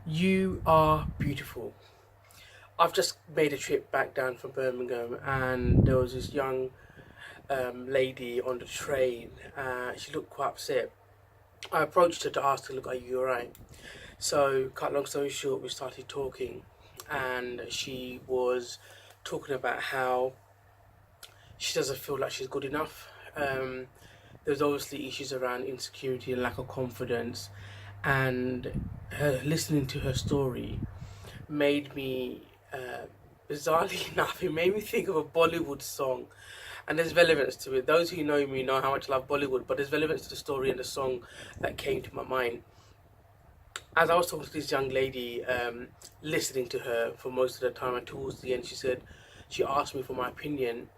You are beautiful. I've just made a trip back down from Birmingham, and there was this young lady on the train. She looked quite upset. I approached her to ask her, "Look, are you alright?" So, cut long story short, we started talking, and she was talking about how she doesn't feel like she's good enough. There's obviously issues around insecurity and lack of confidence, and her listening to her story made me, bizarrely enough, it made me think of a Bollywood song, and there's relevance to it. Those who know me know how much I love Bollywood, but there's relevance to the story and the song that came to my mind. As I was talking to this young lady, listening to her for most of the time, and towards the end, she asked me for my opinion.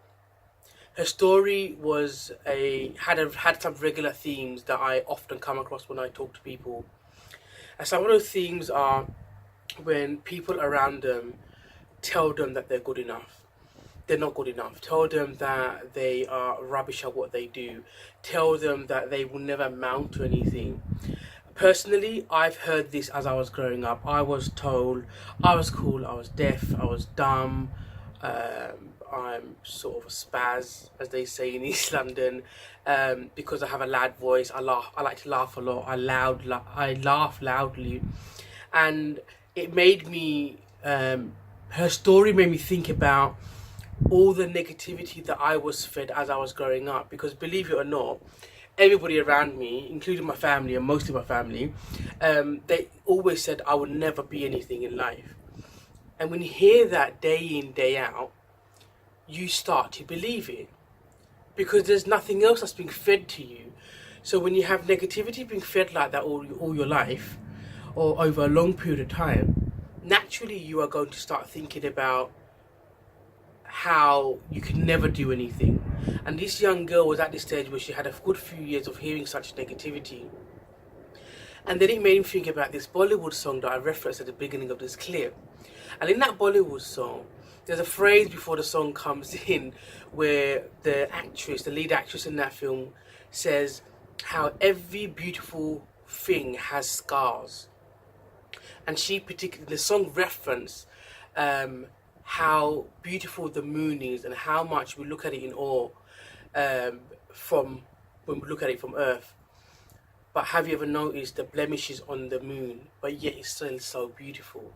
Her story was had some regular themes that I often come across when I talk to people. And some of those themes are when people around them tell them that they're good enough. They're not good enough. Tell them that they are rubbish at what they do. Tell them that they will never amount to anything. Personally, I've heard this as I was growing up. I was told I was cool, I was deaf, I was dumb, I'm sort of a spaz, as they say in East London, because I have a loud voice. I laugh. I like to laugh a lot. I laugh loudly, and it made me. Her story made me think about all the negativity that I was fed as I was growing up. Because believe it or not, everybody around me, including my family and mostly my family, they always said I would never be anything in life. And when you hear that day in, day out, you start to believe it because there's nothing else that's being fed to you. So when you have negativity being fed like that all your life or over a long period of time, naturally you are going to start thinking about how you can never do anything. And this young girl was at this stage where she had a good few years of hearing such negativity. And then it made me think about this Bollywood song that I referenced at the beginning of this clip. And in that Bollywood song, there's a phrase before the song comes in where the lead actress in that film, says how every beautiful thing has scars. And the song reference how beautiful the moon is and how much we look at it in awe, from when we look at it from Earth. But have you ever noticed the blemishes on the moon, but yet it's still so beautiful?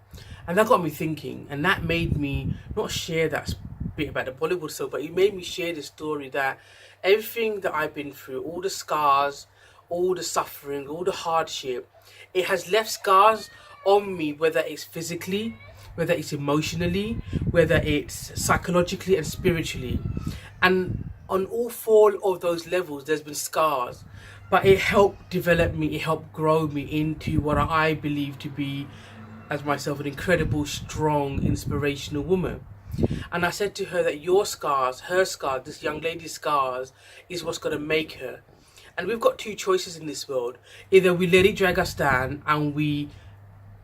And that got me thinking, and that made me not share that bit about the Bollywood song, but it made me share the story that everything that I've been through, all the scars, all the suffering, all the hardship, it has left scars on me, whether it's physically, whether it's emotionally, whether it's psychologically and spiritually. And on all four of those levels, there's been scars. But it helped develop me, it helped grow me into what I believe to be, as myself, an incredible, strong, inspirational woman. And I said to her that your scars, her scars, this young lady's scars, is what's going to make her. And we've got two choices in this world. Either we let it drag us down and we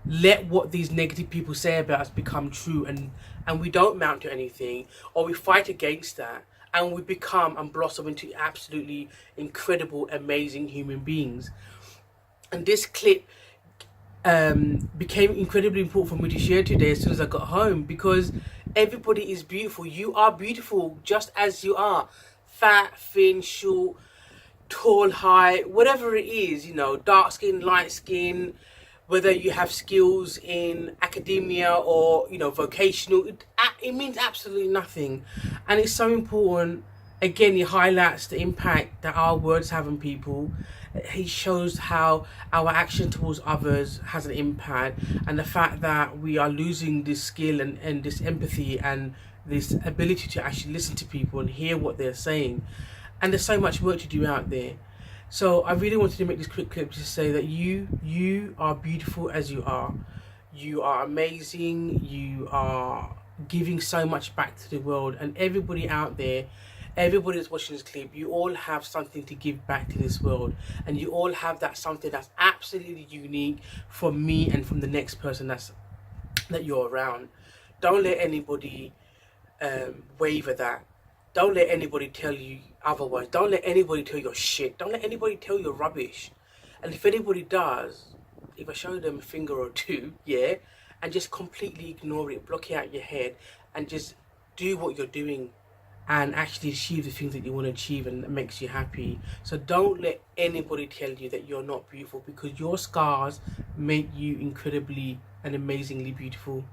let what these negative people say about us become true, and we don't mount to anything, or we fight against that and we become and blossom into absolutely incredible, amazing human beings. And this clip became incredibly important for me to share today as soon as I got home, because everybody is beautiful. You are beautiful just as you are. Fat, thin, short, tall, high, whatever it is, dark skin, light skin, whether you have skills in academia or vocational, it means absolutely nothing. And it's so important. Again, he highlights the impact that our words have on people. He shows how our action towards others has an impact, and the fact that we are losing this skill and this empathy and this ability to actually listen to people and hear what they're saying. And there's so much work to do out there. So I really wanted to make this quick clip to say that you are beautiful as you are. You are amazing. You are giving so much back to the world. And everybody out there, everybody that's watching this clip, you all have something to give back to this world. And you all have that something that's absolutely unique from me and from the next person that you're around. Don't let anybody waver that. Don't let anybody tell you otherwise. Don't let anybody tell you shit. Don't let anybody tell you rubbish. And if anybody does, if I show them a finger or two, yeah, and just completely ignore it, block it out your head, and just do what you're doing and actually achieve the things that you want to achieve and that makes you happy. So don't let anybody tell you that you're not beautiful, because your scars make you incredibly and amazingly beautiful.